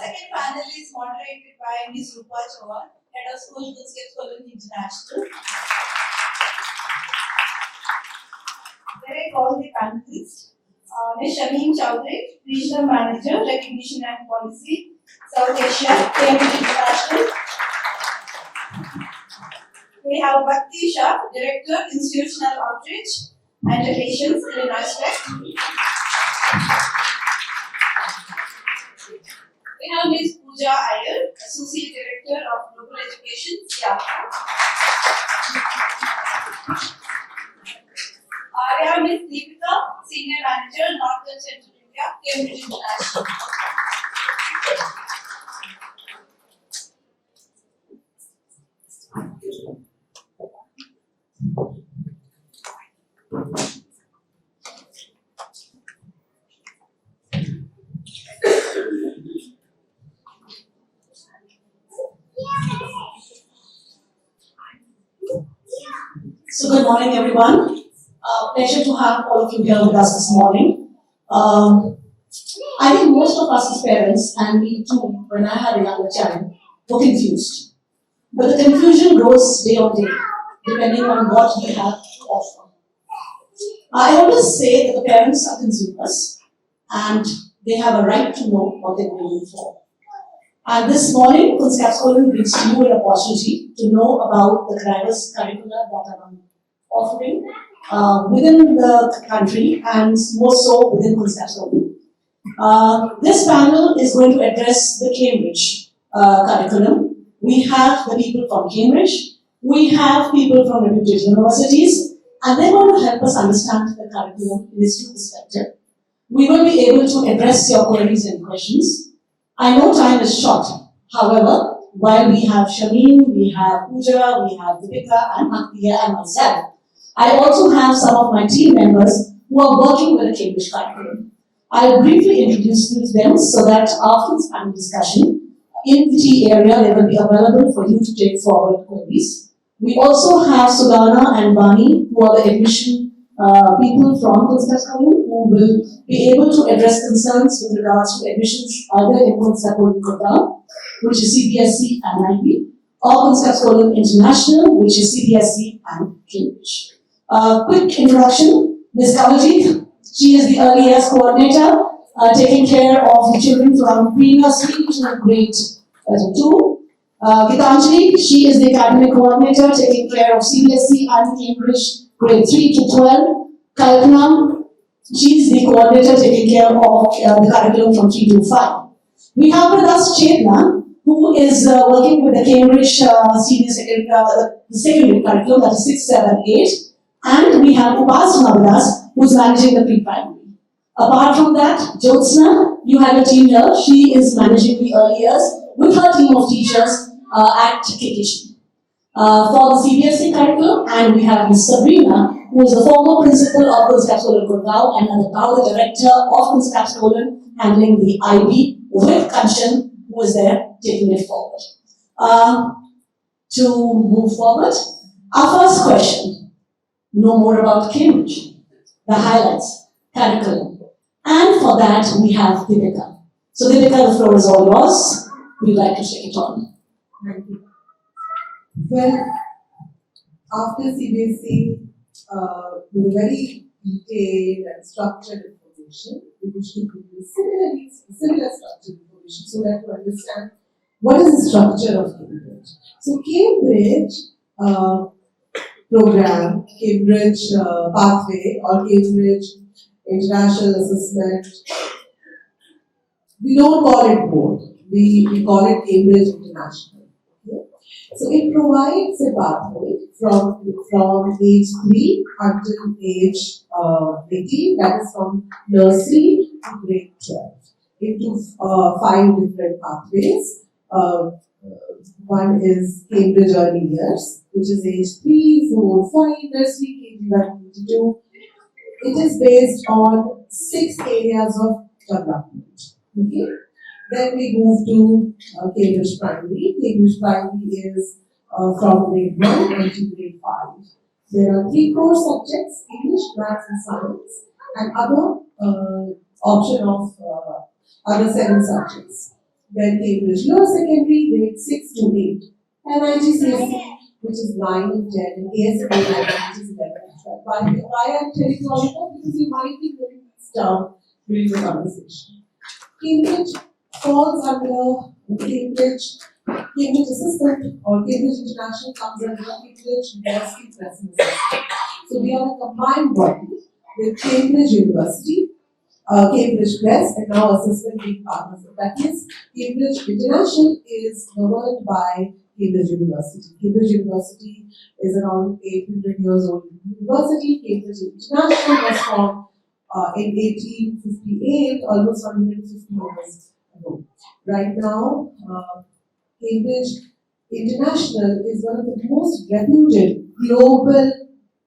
second panel is moderated by Ms. Rupa Chauhan, Head of School, Curriculum International. Then I call the panelists. Ms. Shameen Chowdhury, Regional Manager, Recognition and Policy, South Asia, Cambridge International. We have Bhakti Shah, Director, Institutional Outreach and Relations, Illinois Tech. We have Ms. Pooja Iyer, Associate Director of Global Education, Seattle. We have Ms. Deepika, Senior Manager, North and Central India, Cambridge International. So good morning, everyone. Pleasure to have all of you here with us this morning. I think most of us as parents, and me too, when I had a younger child, were confused. But the confusion grows day on day, depending on what we have to offer. I always say that the parents are consumers, and they have a right to know what they're going for. And this morning, Kunskapsskolen brings to you an opportunity to know about the diverse curricula that are offering within the country and more so within Kunskapsskolen. This panel is going to address the Cambridge curriculum. We have the people from Cambridge, we have people from reputed universities, and they're going to help us understand the curriculum in its true perspective. We will be able to address your queries and questions. I know time is short. However, while we have Shameen, we have Pooja, we have Deepika and Bhakti and myself, I also have some of my team members who are working with the Cambridge curriculum. I'll briefly introduce you to them so that after this panel discussion, in the tea area, they will be available for you to take forward queries. We also have Sudhana and Bani, who are the admission people from Kunskapsskolen, who will be able to address concerns with regards to admissions either in Kunskapsskolen, which is CBSE and IB, or Kunskapsskolen International, which is CBSE and Cambridge. Quick introduction, Ms. Kawaljeet. She is the early years coordinator, taking care of the children from pre-nursery to grade 2. Gitanjali, she is the academic coordinator, taking care of CBSE and Cambridge grade 3 to 12. Kalpana, she is the coordinator taking care of the curriculum from 3 to 5. We have with us Chetna, who is working with the Cambridge senior secondary curriculum, that is 6, 7, 8. And we have Upasana with us, who is managing the pre-primary. Apart from that, Jyotsna, you have a team here. She is managing the early years with her team of teachers at KEDx. For the CBSE curriculum, and we have Ms. Sabrina, who is the former principal of Kunskapsskolen Gurgaon and now the director of Kunskapsskolen, handling the IB with Kanchan, who is there taking it forward. To move forward, our first question, know more about Cambridge, the highlights, curriculum. And for that, we have Deepika. So Deepika, the floor is all yours. We'd like to take it on. Thank you. Well, after CBSE, with very detailed and structured information, we wish to give you similar structured information so that you understand what is the structure of Cambridge. So Cambridge program, Cambridge pathway, or Cambridge International Assessment, we don't call it board, we call it Cambridge International. Okay? So it provides a pathway from age 3 until age 18, that is from nursery to grade 12, into 5 different pathways. One is Cambridge Early Years, which is age 3, 4, 5, nursery, KG1, KG2. It is based on 6 areas of development. Okay? Then we move to Cambridge Primary. Cambridge Primary is from grade 1 until grade 5. There are 3 core subjects: English, Maths, and Science, and other option of other 7 subjects. then Cambridge Lower Secondary, grade 6 to 8, and IGCSE, which is 9 and 10, and ASA, which is 11 and 12. Why I'm telling you all of that? Because you might be getting this down during the conversation. Cambridge falls under Cambridge Assistant or Cambridge International comes under Cambridge University Press and Assessment. So we are a combined body with Cambridge University, Cambridge Press, and now Assessment being part of it. That is, Cambridge International is governed by Cambridge University. Cambridge University is around 800 years old university. Cambridge International was formed in 1858, almost 150 years ago. Right now, Cambridge International is one of the most reputed global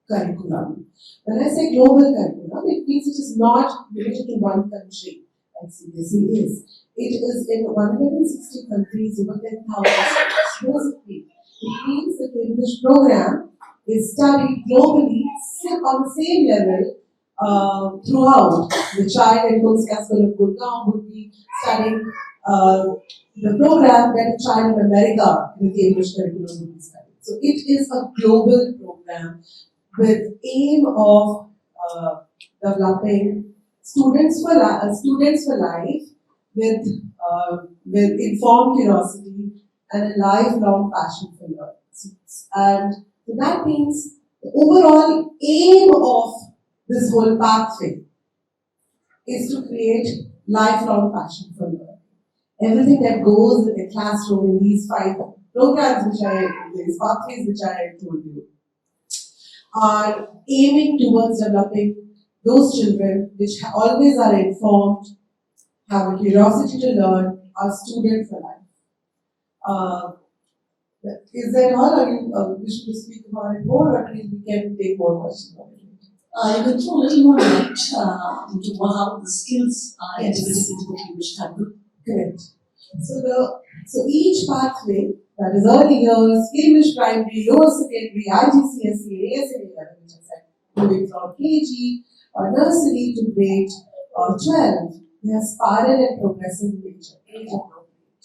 curriculum. When I say global curriculum, it means it is not limited to one country, like CBSE is. It is in 160 countries, over 10,000 students. What does it mean? It means the Cambridge program is studied globally on the same level throughout. The child in Colescott School of Gurgaon would be studying the program that a child in America in the Cambridge curriculum would be studying. So it is a global program with aim of developing students for life with informed curiosity and a lifelong passion for learning. And so that means the overall aim of this whole pathway is to create lifelong passion for learning. Everything that goes in the classroom in these 5 programs, these pathways which I told you, are aiming towards developing those children which always are informed, have a curiosity to learn, are students for life. Is that all? Or you wish to speak about it more, or we can take more questions on it? You can throw a little more light into how the skills are integrated into the Cambridge curriculum. Correct. So each pathway, that is early years, Cambridge Primary, Lower Secondary, IGCSE, ASA 11, which I said, moving from KG or nursery to grade 12, they are spiral and progressive in nature, age appropriate.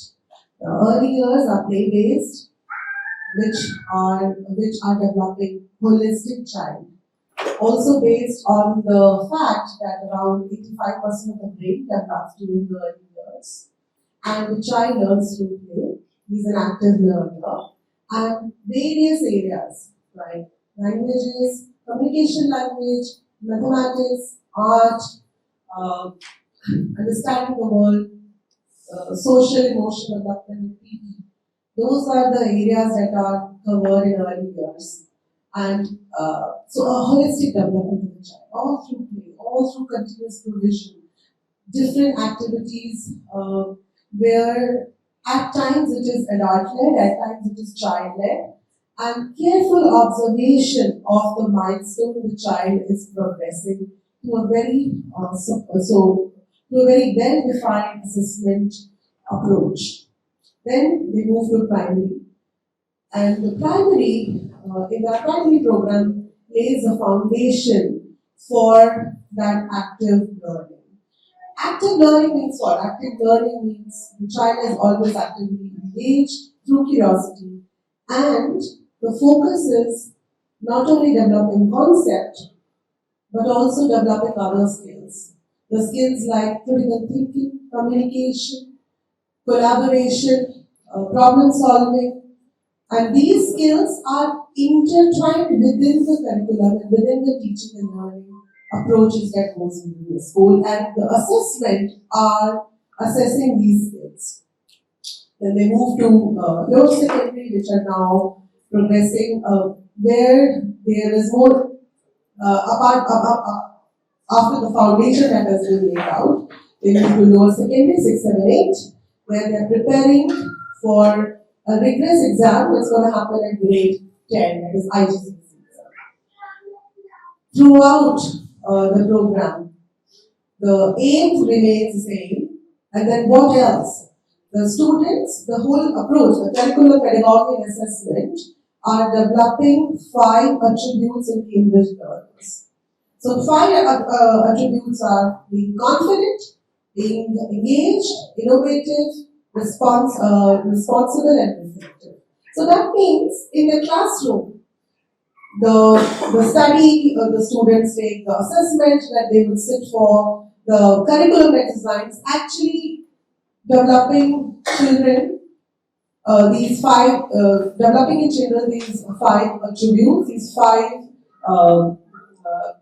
The early years are play-based, which are developing holistic child. Also based on the fact that around 85% of the brain develops during the early years. And the child learns through play. He's an active learner. And various areas, right? Languages, communication language, mathematics, art, understanding the world, social emotional development, PE. Those are the areas that are covered in early years. And so a holistic development of the child, all through play, all through continuous provision, different activities where at times it is adult-led, at times it is child-led, and careful observation of the milestone the child is progressing to a very well-defined assessment approach. Then we move to primary, and the primary in our primary program lays a foundation for that active learning. Active learning means what? Active learning means the child is always actively engaged through curiosity, and the focus is not only developing concept but also developing other skills. The skills like critical thinking, communication, collaboration, problem solving, and these skills are intertwined within the curriculum and within the teaching and learning approaches that goes into the school, and the assessment are assessing these skills. Then they move to lower secondary, which are now progressing where there is more after the foundation that has been laid out. They move to lower secondary 6, 7, 8, where they are preparing for a rigorous exam that's going to happen at grade 10, that is IGCSE exam. Throughout the program, the aim remains the same, and then what else? The students, the whole approach, the curriculum, pedagogy, and assessment are developing 5 attributes in Cambridge learners. So 5 attributes are being confident, being engaged, innovative, responsible and reflective. So that means in the classroom, the study, the students take the assessment that they will sit for, the curriculum exercise, actually developing children, developing in children these five attributes, these five, uh, uh,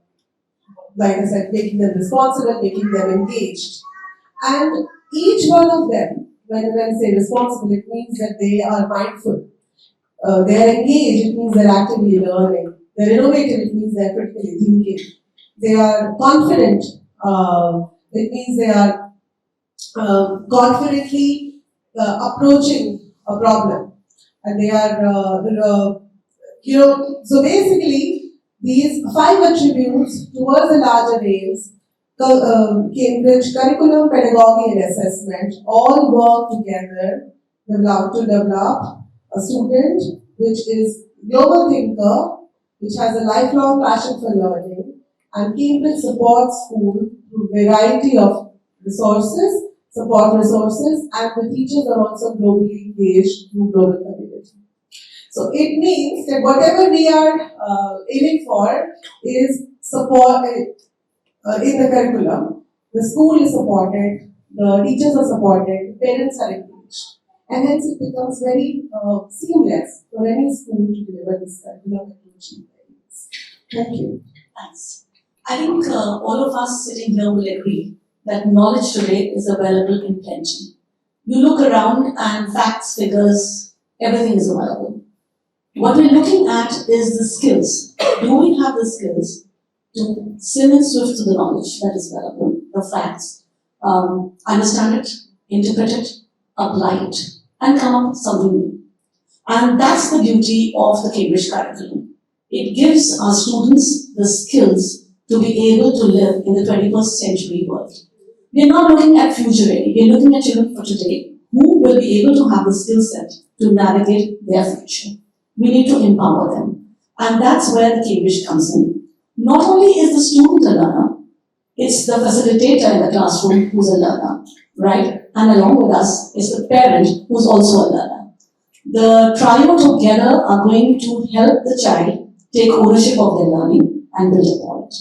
like I said, making them responsible, making them engaged. And each one of them, when I say responsible, it means that they are mindful. They are engaged, it means they're actively learning. They're innovative, it means they're critically thinking. They are confident, it means they are confidently approaching a problem. And they are, so basically, these five attributes towards the larger aims, Cambridge curriculum, pedagogy, and assessment all work together to develop a student which is global thinker, which has a lifelong passion for learning, and Cambridge supports school through variety of support resources, and the teachers are also globally engaged through global community. So it means that whatever we are aiming for is support in the curriculum. The school is supported, the teachers are supported, the parents are engaged, and hence it becomes very seamless for any school to deliver this curriculum and to achieve their aims. Thank you. Thanks. I think all of us sitting here will agree that knowledge today is available in plenty. You look around and facts, figures, everything is available. What we're looking at is the skills. Do we have the skills to swim and swift to the knowledge that is available, the facts, understand it, interpret it, apply it, and come up with something new? And that's the beauty of the Cambridge curriculum. It gives our students the skills to be able to live in the 21st century world. We're not looking at future ready, we're looking at children for today who will be able to have the skill set to navigate their future. We need to empower them. And that's where the Cambridge comes in. Not only is the student a learner, it's the facilitator in the classroom who's a learner, right? And along with us is the parent who's also a learner. The trio together are going to help the child take ownership of their learning and build upon it.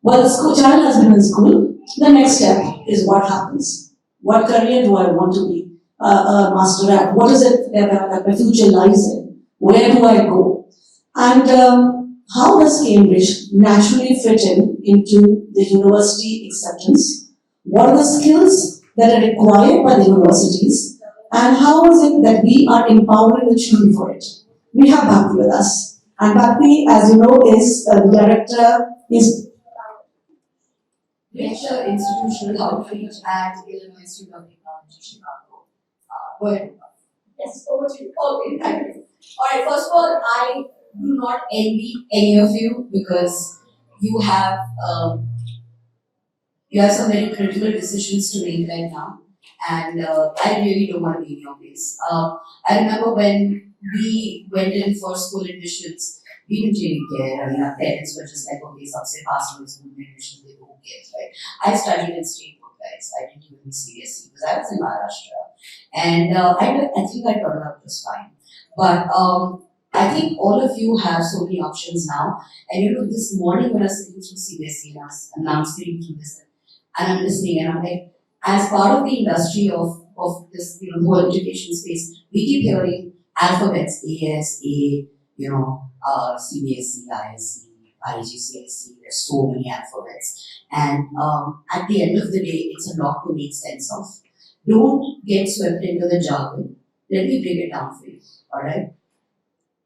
While the child has been in school, the next step is what happens. What career do I want to be a master at? What is it that my future lies in? Where do I go? And how does Cambridge naturally fit into the university acceptance? What are the skills that are required by the universities? And how is it that we are empowering the children for it? We have Bhakti with us. And Bhakti, as you know, is the director, Institutional Outreach at Illinois Institute of Technology, Chicago. Go ahead. Yes, over to you. Okay, thank you. Alright, first of all, I do not envy any of you because you have some very critical decisions to make right now, and I really don't want to be in your place. I remember when we went in for school admissions, we didn't really care. I mean, our parents were just like, okay, सबसे pass on school admissions, they who cares, right? I studied in state board, guys. I didn't even CSE because I was in Maharashtra, and I think I turned out just fine. But I think all of you have so many options now. And you know, this morning when I was sitting through CBSE and I'm sitting through this and I'm listening and I'm like, as part of the industry of this, you know, whole education space, we keep hearing alphabets, AS, A, you know, CBSE, ISC, IGCSE, there's so many alphabets. And at the end of the day, it's a lot to make sense of. Don't get swept into the jargon. Let me break it down for you, alright?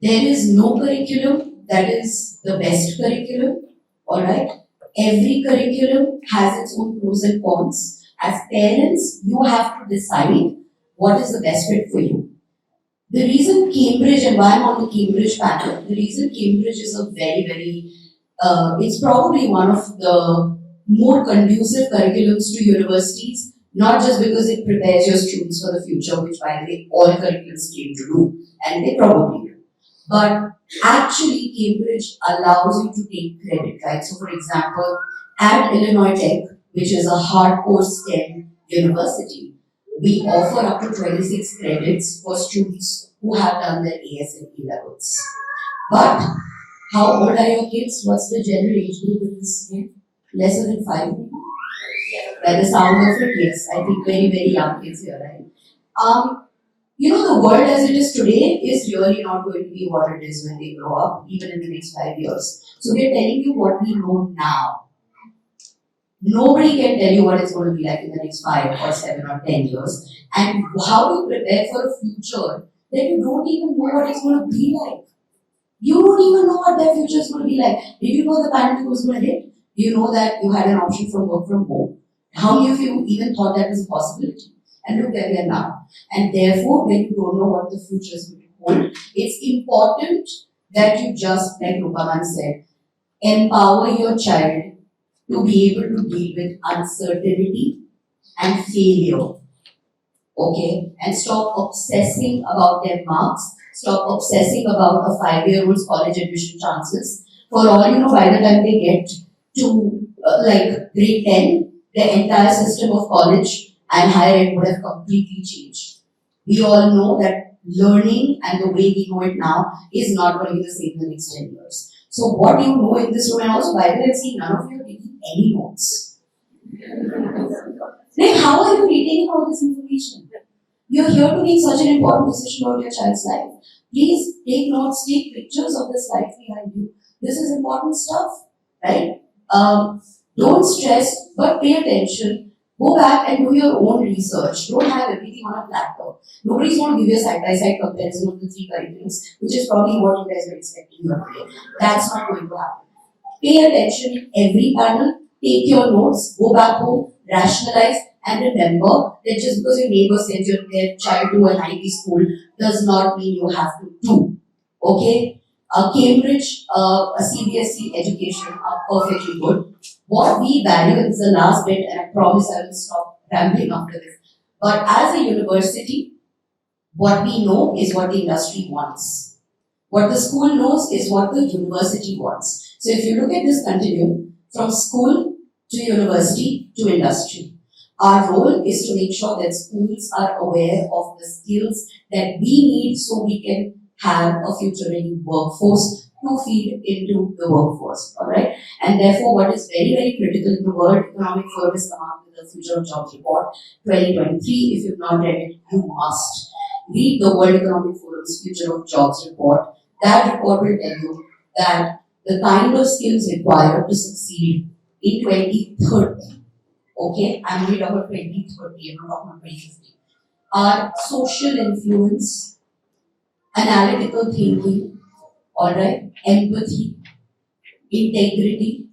There is no curriculum that is the best curriculum, alright? Every curriculum has its own pros and cons. As parents, you have to decide what is the best fit for you. The reason Cambridge, and why I'm on the Cambridge pattern, the reason Cambridge is a very, it's probably one of the more conducive curriculums to universities, not just because it prepares your students for the future, which by the way, all curriculums claim to do, and they probably do. But actually, Cambridge allows you to take credit, right? So for example, at Illinois Tech, which is a hardcore STEM university, We offer up to 26 credits for students who have done their AS and E levels. But how old are your kids? What's the general age group in this game? Lesser than 5? By the sound of it, yes. I think very, very young kids here, right? The world as it is today is really not going to be what it is when they grow up, even in the next 5 years. So we're telling you what we know now. Nobody can tell you what it's going to be like in the next 5 or 7 or 10 years. And how to prepare for a future that you don't even know what it's going to be like. You don't even know what that future is going to be like. Did you know the pandemic was going to hit? Do you know that you had an option for work from home? How many of you even thought that was a possibility? And look where we are now. And therefore, when you don't know what the future is going to hold, it's important that you just, like Rupaman said, empower your child to be able to deal with uncertainty and failure. Okay? And stop obsessing about their marks. Stop obsessing about a 5-year-old's college admission chances. For all you know, by the time they get to grade 10, the entire system of college and higher ed would have completely changed. We all know that learning and the way we know it now is not going to be the same in the next 10 years. So what you know in this room, and also by the way, see, none of you are taking any notes. Then how are you retaining all this information? You're here to make such an important decision about your child's life. Please take notes, take pictures of the slides behind you. This is important stuff, right? Don't stress, but pay attention. Go back and do your own research. Don't have everything on a platter. Nobody's going to give you a side-by-side comparison of the 3 curriculums, which is probably what you guys were expecting here today. That's not going to happen. Pay attention in every panel. Take your notes. Go back home. Rationalize. And remember that just because your neighbor sends their child to an IB school does not mean you have to do. Okay? Cambridge, a CBSE education are perfectly good. What we value is the last bit, and I promise I will stop rambling after this. But as a university, what we know is what the industry wants. What the school knows is what the university wants. So if you look at this continuum, from school to university to industry, our role is to make sure that schools are aware of the skills that we need so we can have a future-ready workforce to feed into the workforce, alright? And therefore, what is very, very critical in the World Economic Forum has come out with the Future of Jobs Report 2023. If you've not read it, you must. Read the World Economic Forum's Future of Jobs Report. That report will tell you that the kind of skills required to succeed in 2030, okay, I'm only talking about 2030, I'm not talking about 2050, are social influence, analytical thinking, alright, empathy, integrity.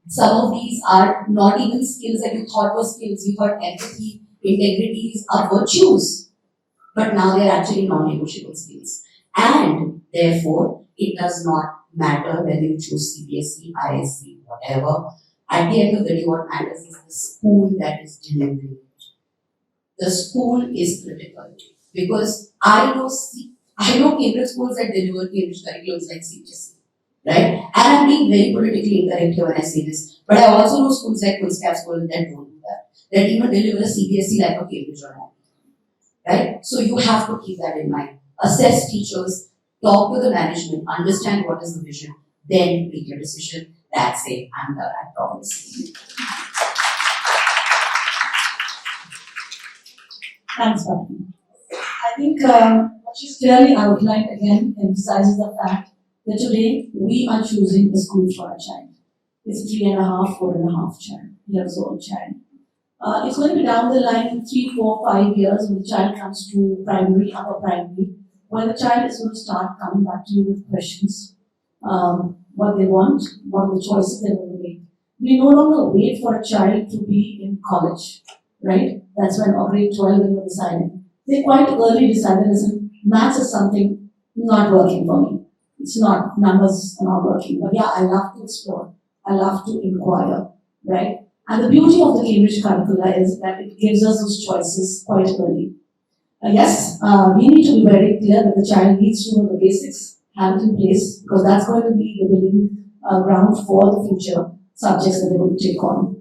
Some of these are not even skills that you thought were skills. You thought empathy, integrity are virtues, but now they're actually non-negotiable skills. And therefore, it does not matter whether you choose CBSE, ISC, whatever. At the end of the day, what matters is the school that is delivering it. The school is critical because I know Cambridge schools that deliver Cambridge curriculums like CBSE, right? And I'm being very politically incorrect here when I say this, but I also know schools like Queen's School that don't do that even deliver a CBSE like a Cambridge or not, right? So you have to keep that in mind. Assess teachers, talk to the management, understand what is the vision, then make your decision. That's it. I'm done, I promise. Thanks, Bhavani. I think what she's clearly outlined again emphasizes the fact that today we are choosing a school for our child. It's a 3.5, 4.5 years old child. It's going to be down the line 3, 4, 5 years when the child comes to primary, upper primary, when the child is going to start coming back to you with questions. What they want, what are the choices they're going to make. We no longer wait for a child to be in college, right? That's when, or grade 12 when you're deciding. They quite early decided, listen, maths is something not working for me. It's not, numbers are not working. But yeah, I love to explore. I love to inquire, right? And the beauty of the Cambridge curricula is that it gives us those choices quite early. Yes, we need to be very clear that the child needs to know the basics, have it in place, because that's going to be the building ground for the future subjects that they're going to take on.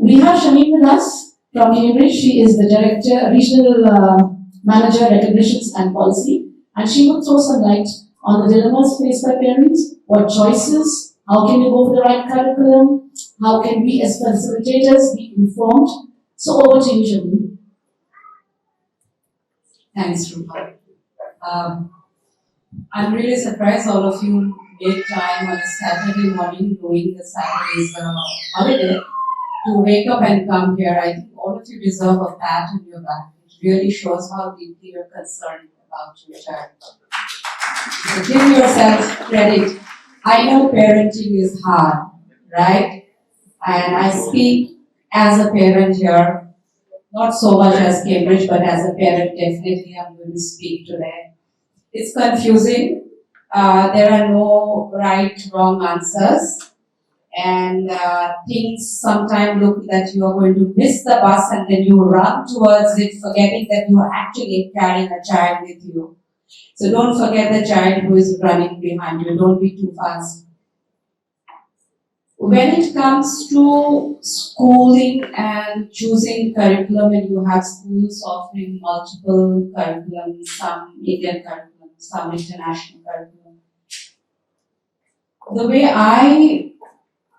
We have Shameen with us. from Cambridge. She is the Director, Regional Manager, Recognitions and Policy, and she will throw some light on the dilemmas faced by parents, what choices, how can you go for the right curriculum, how can we as facilitators be informed. So over to you, Shani. Thanks, Rupa. I'm really surprised all of you made time on a Saturday morning, knowing that Saturday is a holiday, to wake up and come here. I think all of you deserve a pat on your back. It really shows how deeply you're concerned about your child. So give yourself credit. I know parenting is hard, right? And I speak as a parent here, not so much as Cambridge, but as a parent, definitely I'm going to speak today. It's confusing. There are no right, wrong answers. And things sometimes look that you are going to miss the bus and then you run towards it, forgetting that you are actually carrying a child with you. So don't forget the child who is running behind you. Don't be too fast. When it comes to schooling and choosing curriculum, and you have schools offering multiple curriculums, some Indian curriculum, some international curriculum, the way I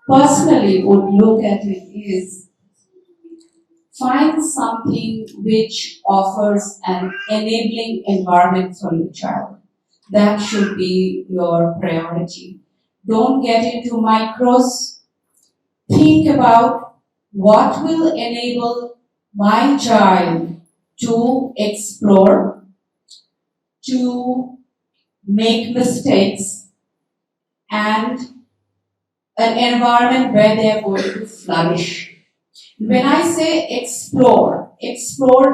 personally would look at it is find something which offers an enabling environment for your child. That should be your priority. Don't get into micros. Think about what will enable my child to explore, to make mistakes, and an environment where they are going to flourish. When I say explore,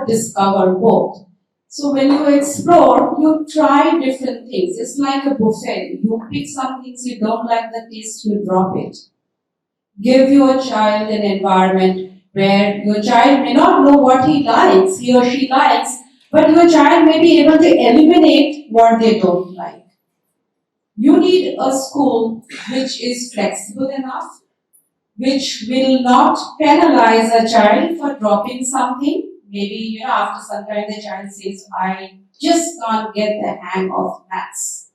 discover both. So when you explore, you try different things. It's like a buffet. You pick some things you don't like the taste, you drop it. Give your child an environment where your child may not know what he or she likes, but your child may be able to eliminate what they don't like. You need a school which is flexible enough, which will not penalize a child for dropping something. Maybe, after some time the child says, I just can't get the hang of maths.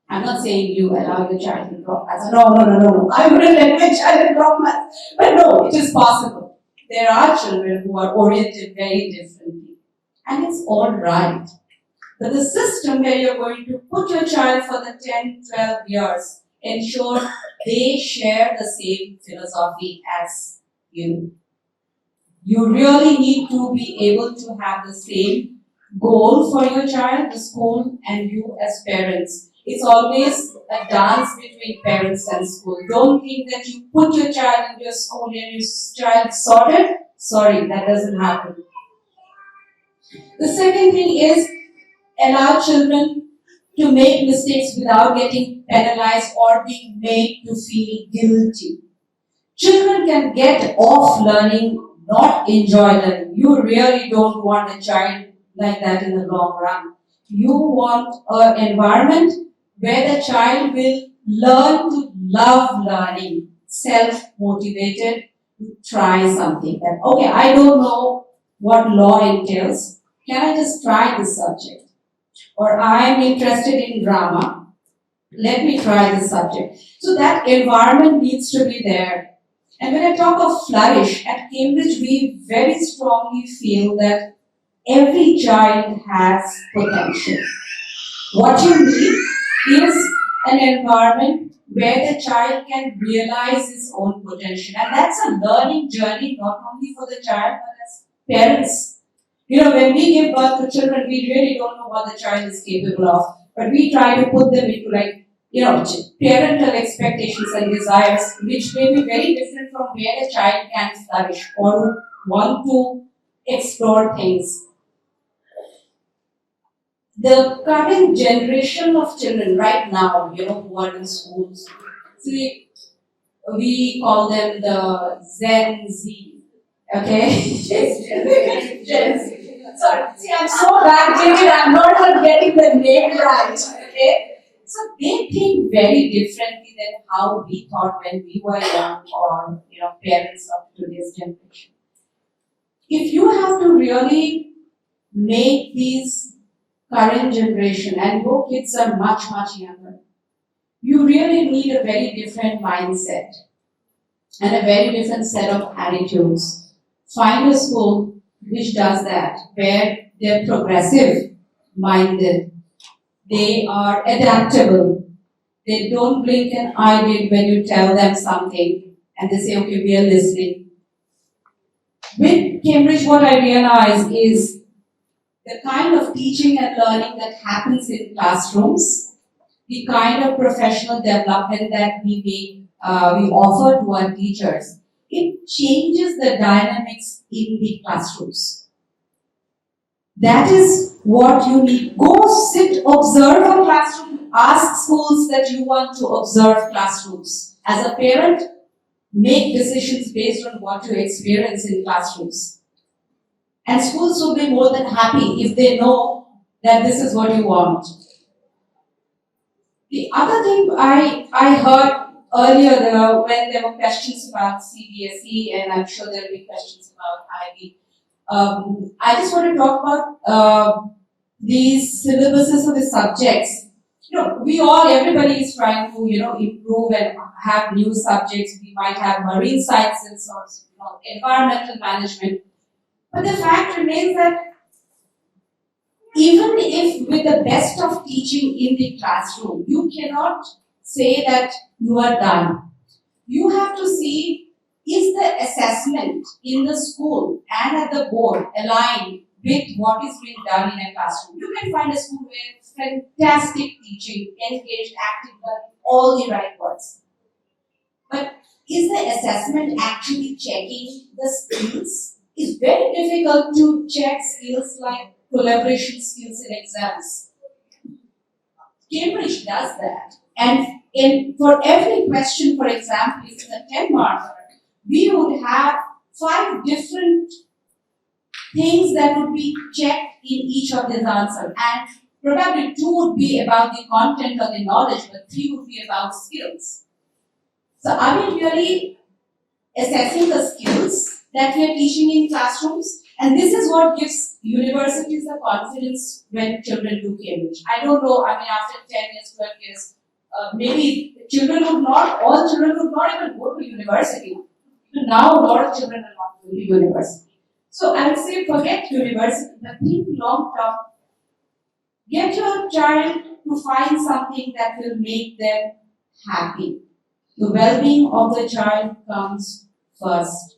I'm not saying you allow your child to drop maths. No. I wouldn't let my child drop maths. But no, it is possible. There are children who are oriented very differently. And it's all right. But the system where you're going to put your child for the 10, 12 years, ensure they share the same philosophy as you. You really need to be able to have the same goal for your child, the school, and you as parents. It's always a dance between parents and school. Don't think that you put your child into your school and your child sorted. Sorry, that doesn't happen. The second thing is allow children to make mistakes without getting penalized or being made to feel guilty. Children can get off learning, not enjoy learning. You really don't want a child like that in the long run. You want an environment where the child will learn to love learning, self-motivated to try something. That, okay, I don't know what law entails. Can I just try this subject? Or I am interested in drama. Let me try this subject. So that environment needs to be there. And when I talk of flourish, at Cambridge we very strongly feel that every child has potential. What you need is an environment where the child can realize his own potential. And that's a learning journey not only for the child but as parents. When we give birth to children, we really don't know what the child is capable of. But we try to put them into parental expectations and desires, which may be very different from where the child can flourish or want to explore things. The current generation of children right now, who are in schools, see, we call them the Gen Z, okay? Gen Z. Sorry, see, I'm so backdated, I'm not even getting the name right, okay? So they think very differently than how we thought when we were young or, parents of today's generation. if you have to really make these current generation, and your kids are much, much younger, you really need a very different mindset and a very different set of attitudes. Find a school which does that, where they're progressive minded, they are adaptable, they don't blink an eyelid when you tell them something and they say, okay, we are listening. With Cambridge, what I realize is the kind of teaching and learning that happens in classrooms, the kind of professional development that we offer to our teachers, it changes the dynamics in the classrooms. That is what you need. Go sit, observe a classroom. Ask schools that you want to observe classrooms. As a parent, make decisions based on what you experience in classrooms. And schools will be more than happy if they know that this is what you want. The other thing I heard earlier when there were questions about CBSE, and I'm sure there will be questions about IB. I just want to talk about these syllabuses of the subjects. Everybody is trying to, improve and have new subjects. We might have marine sciences or, environmental management. But the fact remains that even if with the best of teaching in the classroom, you cannot say that you are done. You have to see, is the assessment in the school and at the board aligned with what is being done in a classroom? You can find a school with fantastic teaching, engaged, active learning, all the right words. But is the assessment actually checking the skills? It's very difficult to check skills like collaboration skills in exams. Cambridge does that. And for every question, for example, if it's a 10 marker, we would have 5 different things that would be checked in each of these answers. And probably 2 would be about the content or the knowledge, but 3 would be about skills. So are we really assessing the skills that we are teaching in classrooms? And this is what gives universities the confidence when children do Cambridge. I don't know, after 10 years, 12 years, maybe all children would not even go to university. Now a lot of children are not going to university. So I would say forget university, but think long term. Get your child to find something that will make them happy. The well-being of the child comes first.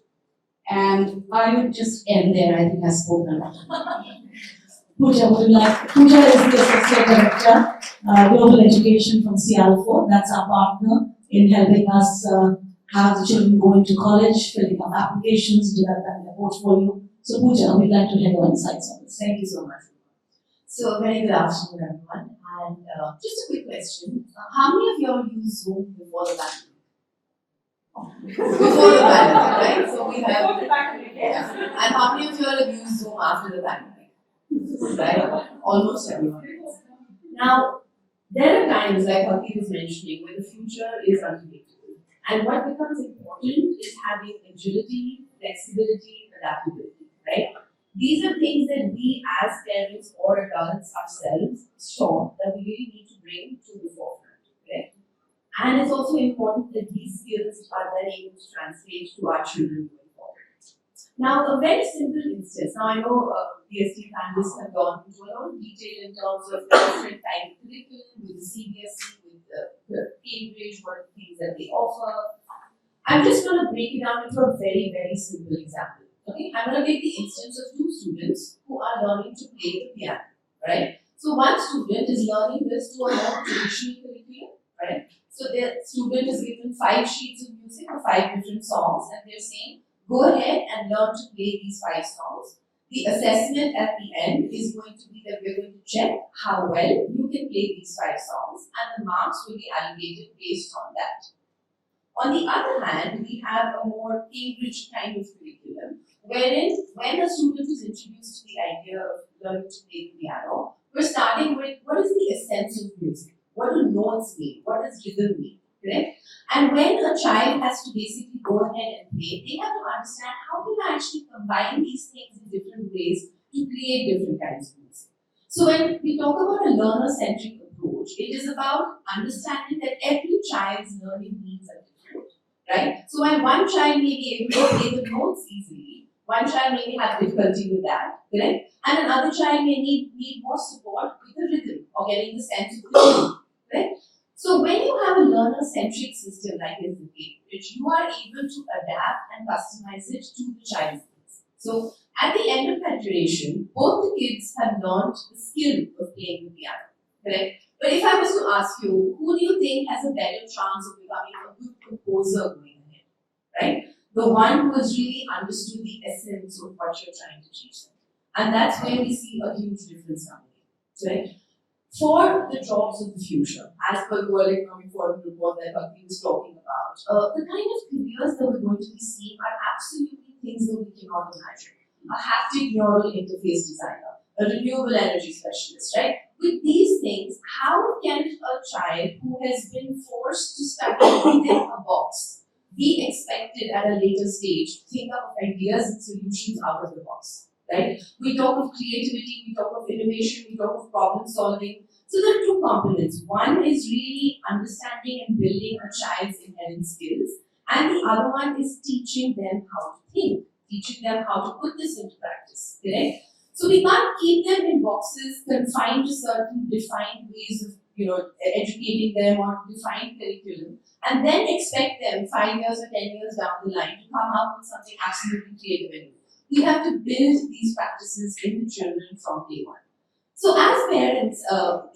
And I would just end there. I think I've spoken a lot. Pooja is the Associate Director, Global Education from CL4. That's our partner in helping us have the children go into college, filling up applications, developing their portfolio. So Pooja, we'd like to hear your insights on this. Thank you so much. So, very good afternoon, everyone. And just a quick question. How many of you all used Zoom before the pandemic? Before the pandemic, right? So we have. Yeah. And how many of you all have used Zoom after the pandemic? Right? Almost everyone. Now, there are times, like Harpreet was mentioning, where the future is unpredictable. And what becomes important is having agility, flexibility, adaptability, right? These are things that we as parents or adults ourselves saw that we really need to bring to the forefront, right? And it's also important that these skills are then able to translate to our children going forward. Now, a very simple instance. Now, I know the esteemed panelists have gone into a lot of detail in terms of the different type of curriculum with the CBSE, with the Cambridge, what are the things that they offer. I'm just going to break it down into a very, very simple example. Okay, I'm going to take the instance of 2 students who are learning to play the piano, right? So one student is learning this to a more traditional curriculum, right? So the student is given 5 sheets of music or 5 different songs, and they're saying, go ahead and learn to play these 5 songs. The assessment at the end is going to be that we're going to check how well you can play these 5 songs, and the marks will be allocated based on that. On the other hand, we have a more Cambridge kind of curriculum, wherein when a student is introduced to the idea of learning to play the piano, we're starting with what is the essence of music? What do notes mean? What does rhythm mean? correct? And when a child has to basically go ahead and play, they have to understand how can I actually combine these things in different ways to create different kinds of music. So when we talk about a learner-centric approach, it is about understanding that every child's learning needs are different, right? So while one child may be able to play the notes easily, one child may have difficulty with that, correct? And another child may need more support with the rhythm or getting the sense of the tune, correct? So when you have a learner-centric system like this in Cambridge, you are able to adapt and customize it to the child's needs. So at the end of that duration, both the kids have learned the skill of playing the piano, correct? But if I was to ask you, who do you think has a better chance of becoming a good composer going ahead, right? The one who has really understood the essence of what you're trying to teach them. And that's where we see a huge difference coming in, right? For the jobs of the future, as per the World Economic Forum report that Bhakti was talking about, the kind of careers that we're going to be seeing are absolutely things that we cannot imagine. A haptic neural interface designer, a renewable energy specialist, right? With these things, how can a child who has been forced to study within a box be expected at a later stage to think of ideas and solutions out of the box, right? We talk of creativity, we talk of innovation, we talk of problem solving. So there are two components. One is really understanding and building a child's inherent skills, and the other one is teaching them how to think, teaching them how to put this into practice, correct? So we can't keep them in boxes confined to certain defined ways of, educating them or defined curriculum, and then expect them 5 years or 10 years down the line to come up with something absolutely creative and new. We have to build these practices in the children from day one. So as parents,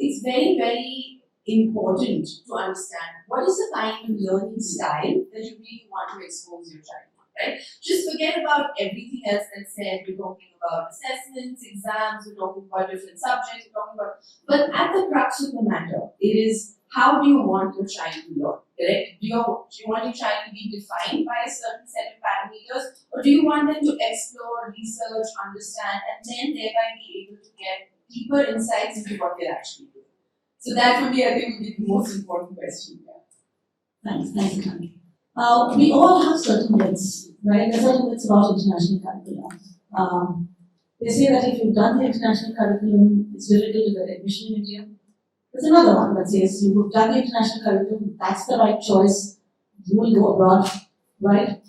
it's very, very important to understand what is the kind of learning style that you really want to expose your child to, right? Just forget about everything else that's said. We're talking about assessments, exams, we're talking about different subjects, we're talking about, but at the crux of the matter, it is how do you want your child to learn, correct? Do you want your child to be defined by a certain set of parameters, or do you want them to explore, research, understand, and then thereby be able to get deeper insights into what they're actually doing? So that for me, I think, would be the most important question. Thanks, Kami. We all have certain myths, right? There are certain myths about international curriculum. They say that if you've done the international curriculum, it's difficult to get admission in India. There's another one that says you've done the international curriculum, that's the right choice, you will go abroad, right?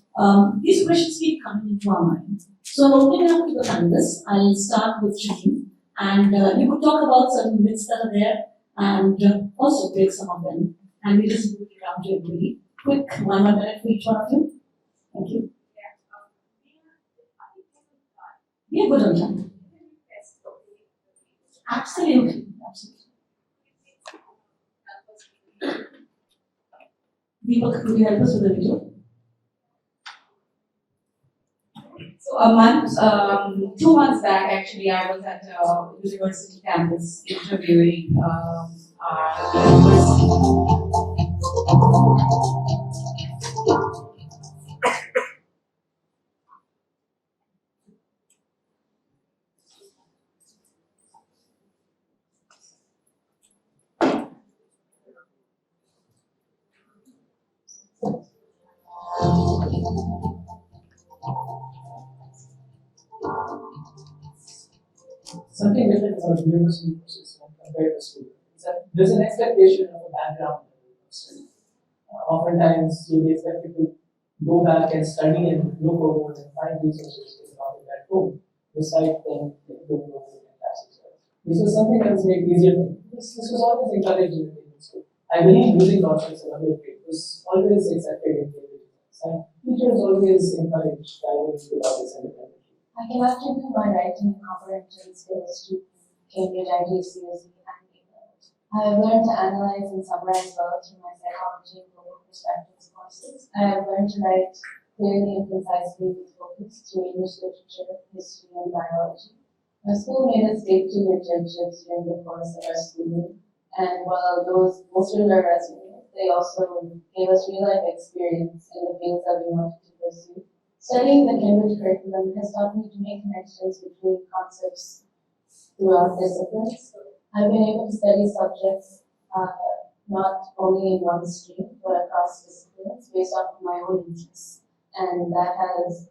These questions keep coming into our mind. So I'm opening up to the panelists. I'll start with Shaheen, and you could talk about certain myths that are there and also break some of them. And we just move it around to everybody. Quick, 1 minute for each one of you. Thank you. We are good on time. Absolutely. Deepak, could you help us with the video? So a month, 2 months back, actually, I was at a university campus interviewing our university. Something different about university courses compared to school is that there's an expectation of a background. Oftentimes, you'll be expected to go back and study and look over and find resources to develop at home, despite then going over in classes. This was something that was made easier for me. This was always encouraged in school. I believe using logic as a grade was always accepted in Cambridge. And teachers always encouraged diving into logic independently. I can attribute my writing and comprehension skills to Cambridge IGCSE and England. I have learned to analyze and summarize well through my psychology and global perspectives courses. I have learned to write clearly and concisely with focus through English literature, history, and biology. My school made us take 2 internships during the course of our schooling, and while those bolstered our resume, they also gave us real-life experience in the fields that we wanted to pursue. Studying the Cambridge curriculum has taught me to make connections between concepts throughout disciplines. I've been able to study subjects not only in one stream, but across disciplines based off of my own interests. And that has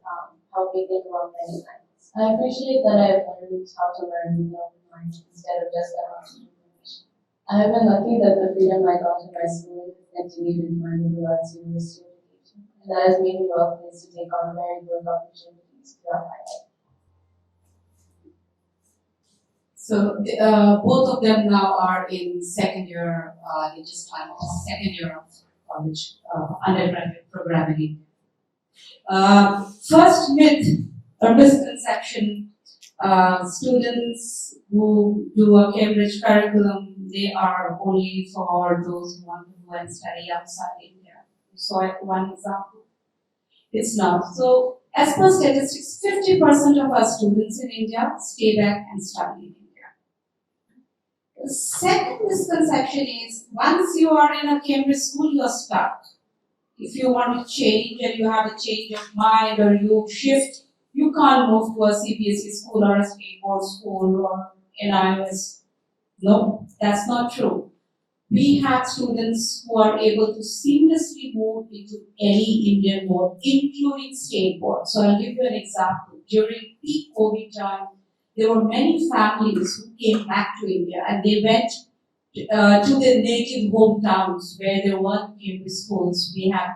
helped me think about many things. I appreciate that I've learned how to learn with an open mind instead of just a bunch of information. I have been lucky that the freedom I got in my school has continued in my liberal arts university education, and that has made me well placed to take on very good opportunities throughout my life. So both of them now are in second year, they just time of second year of college, undergraduate programming. First myth or misconception, students who do a Cambridge curriculum, they are only for those who want to go and study outside India. You saw it one example. It's not. So as per statistics, 50% of our students in India stay back and study in India. The second misconception is once you are in a Cambridge school, you are stuck. If you want to change and you have a change of mind or you shift, you can't move to a CBSE school or a state board school or NIS. No, that's not true. We have students who are able to seamlessly move into any Indian board, including state board. So I'll give you an example. During peak COVID time, there were many families who came back to India and they went to their native hometowns where there weren't Cambridge schools. We have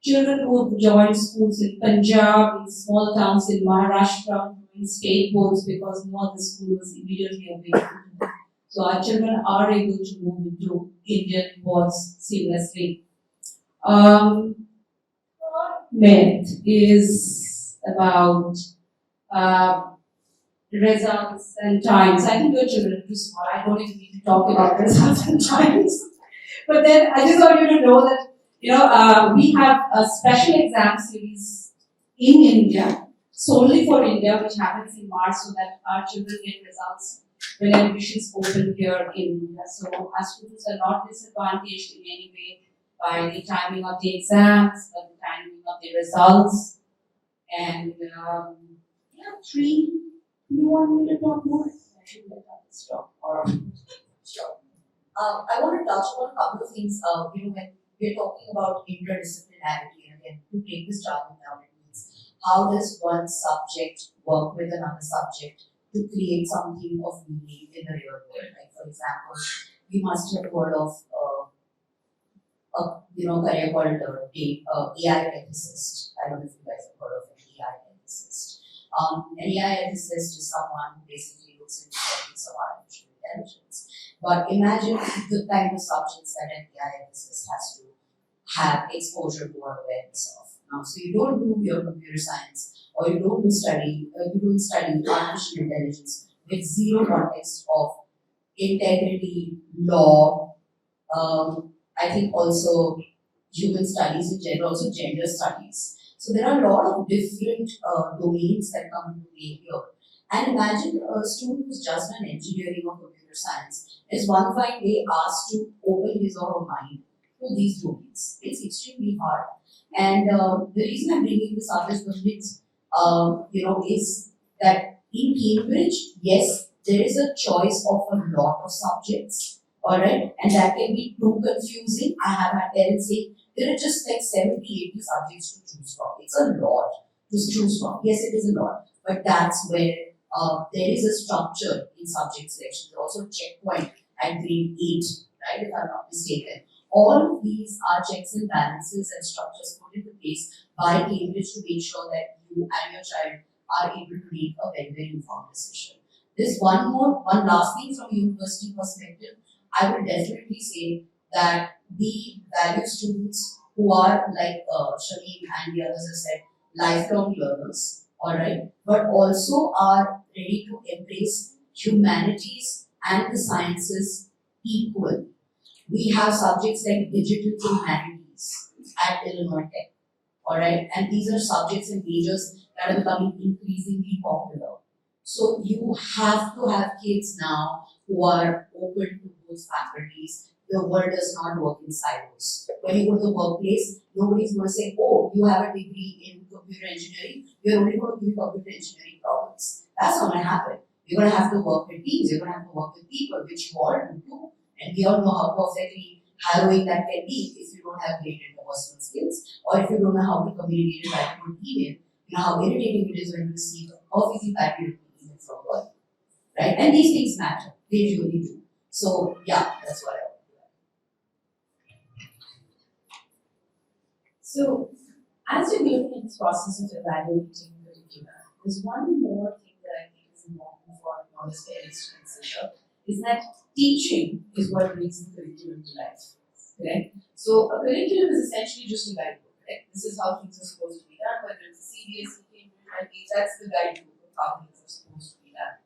children who joined schools in Punjab, in small towns in Maharashtra, in state boards because no other school was immediately available to them. So our children are able to move into Indian boards seamlessly. Myth is about results and times. I think your children are too small. I don't even need to talk about results and times. But then I just want you to know that we have a special exam series in India, solely for India, which happens in March, so that our children get results when admissions open here in India. So our students are not disadvantaged in any way by the timing of the exams, by the timing of the results. And three. You want me to talk more? I should let others stop. Or Sure. I want to touch on a couple of things. When we're talking about interdisciplinarity, and again, to take this jargon down, it means how does one subject work with another subject to create something of meaning in the real world? Like, for example, you must have heard of a career called AI ethicist. I don't know if you guys have heard of an AI ethicist. An AI ethicist is someone who basically looks into topics of artificial intelligence. But imagine the kind of subjects that an AI ethicist has to have exposure to or awareness of. Now, so you don't do your computer science or you don't study artificial intelligence with zero context of integrity, law, I think also human studies in general, also gender studies. So there are a lot of different domains that come into play here. And imagine a student who's just done engineering or computer science is one fine day asked to open his or her mind to these domains. It's extremely hard. And the reason I'm bringing this up is is that in Cambridge, yes, there is a choice of a lot of subjects, alright, and that can be too confusing. I have had parents say there are just like 70, 80 subjects to choose from. It's a lot to choose from. Yes, it is a lot, but that's where there is a structure in subject selection. There's also a checkpoint at grade 8, right, if I'm not mistaken. All of these are checks and balances and structures put into place by Cambridge to make sure that you and your child are able to make a very, very informed decision. There's one last thing from a university perspective. I would definitely say that we value students who are like Shaleen and the others have said, lifelong learners, alright, but also are ready to embrace humanities and the sciences equally. We have subjects like digital humanities at Illinois Tech, alright, and these are subjects and majors that are becoming increasingly popular. So you have to have kids now who are open to those faculties. The world does not work in silos. When you go to the workplace, nobody's going to say, oh, you have a degree in computer engineering, you're only going to do computer engineering problems. That's not going to happen. You're going to have to work with teams, you're going to have to work with people, which you all do too. And we all know how perfectly harrowing that can be if you don't have great interpersonal skills, or if you don't know how to communicate it back to an email. You know how irritating it is when you receive a perfectly packaged email from work, right? And these things matter. They really do. So yeah, that's what I would do. So, as you're looking at this process of evaluating curricula, there's one more thing that I think is important for all the parents to consider, is that teaching is what brings the curriculum to life, correct? So, a curriculum is essentially just a guidebook, right? This is how things are supposed to be done, whether it's a CBSE, Cambridge, that's the guidebook of how things are supposed to be done.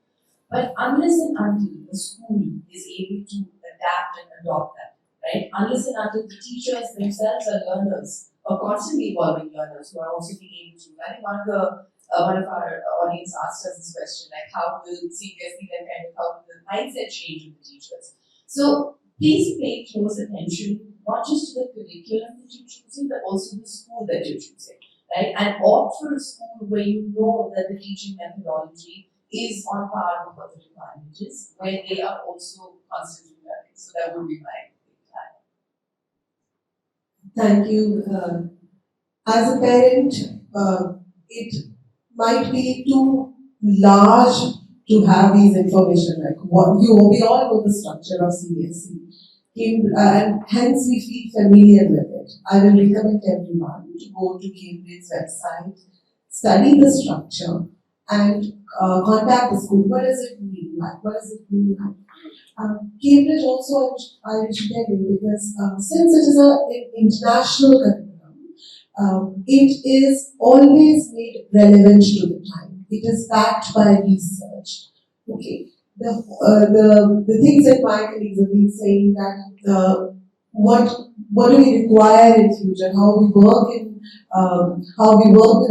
But unless and until the school is able to adapt and adopt that, right? Unless and until the teachers themselves are learners, or constantly evolving learners who are also being able to. I think one of our audience asked us this question, like how will CBSE then kind of help the mindset change of the teachers? So please pay close attention, not just to the curriculum that you're choosing, but also the school that you're choosing, right? And opt for a school where you know that the teaching methodology is on par with what the requirement is, where they are also constantly learning. So that would be my plan. Thank you. As a parent, it might be too large to have these information. Like what we all know the structure of CBSE, and hence we feel familiar with it. I will recommend everyone to go to Cambridge's website, study the structure, and contact the school. What does it mean? Like, what does it mean? Like? Cambridge also, I should tell you, because since it is an international curriculum, it is always made relevant to the time. It is backed by research. Okay, the things that my colleagues have been saying, that what do we require in future, how we work with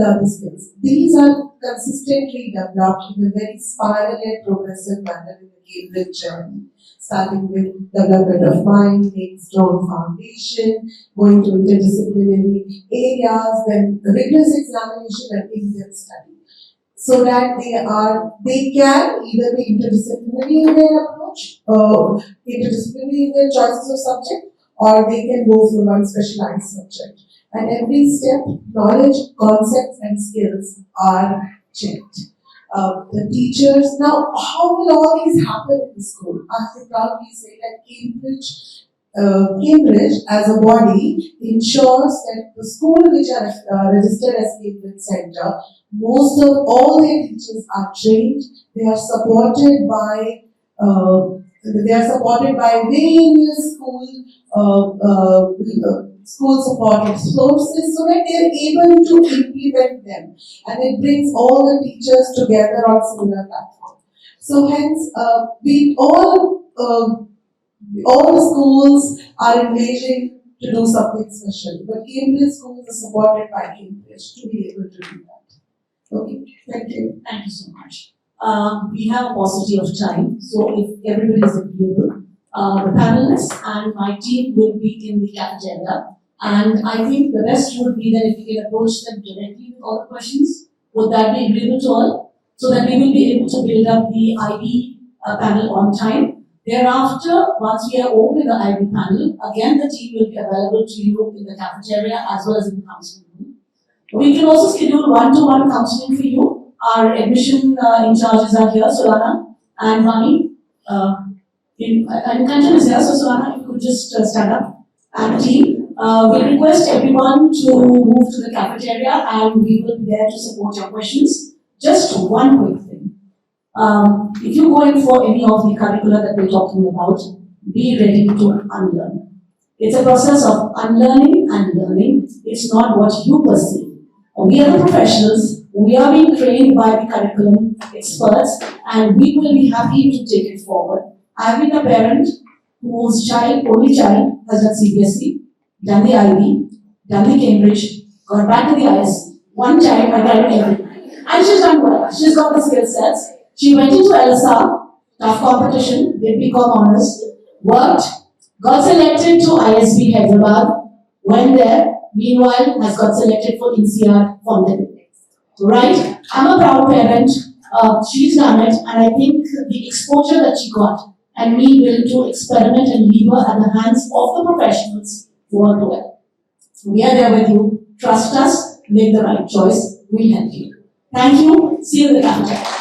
other skills. These are consistently developed in a very spiral and progressive manner in the Cambridge journey, starting with development of mind, laying strong foundation, going to interdisciplinary areas, then rigorous examination and in-depth study, so that they can either be interdisciplinary in their approach, interdisciplinary in their choices of subject, or they can go for one specialized subject. And every step, knowledge, concepts, and skills are checked. The teachers, now how will all these happen in the school? I can proudly say that Cambridge as a body ensures that the school which are registered as Cambridge Center, most of all their teachers are trained. They are supported by various school supported sources, so that they are able to implement them, and it brings all the teachers together on similar platform. So hence, all the schools are engaging to do something special, but Cambridge schools are supported by Cambridge to be able to do that. Okay, thank you. Thank you so much. We have a paucity of time, so if everybody is agreeable, the panelists and my team will be in the cafeteria, and I think the best would be that if we can approach them directly with all the questions. Would that be agreeable to all? So that we will be able to build up the IB panel on time. Thereafter, once we are over with the IB panel, again the team will be available to you in the cafeteria as well as in the counseling room. We can also schedule one-to-one counseling for you. Our admission in charges are here, Solana and Vani. And Kanchan is here, so Solana, if you could just stand up. And team, we request everyone to move to the cafeteria, and we will be there to support your questions. Just one quick thing. If you go in for any of the curricula that we're talking about, be ready to unlearn. It's a process of unlearning and learning. It's not what you perceive. We are the professionals. We are being trained by the curriculum experts, and we will be happy to take it forward. I've been a parent whose only child, has done CBSE, done the IB, done the Cambridge, got back to the IS. One child, I tried everything. And she's done well. She's got the skill sets. She went into LSR, tough competition, did BCom honors, worked, got selected to ISB Hyderabad, went there, meanwhile has got selected for NCR Fountain. Right? I'm a proud parent. She's done it, and I think the exposure that she got and be willing to experiment and labor at the hands of the professionals who are doing it. We are there with you. Trust us. Make the right choice. We'll help you. Thank you. See you in the cafeteria.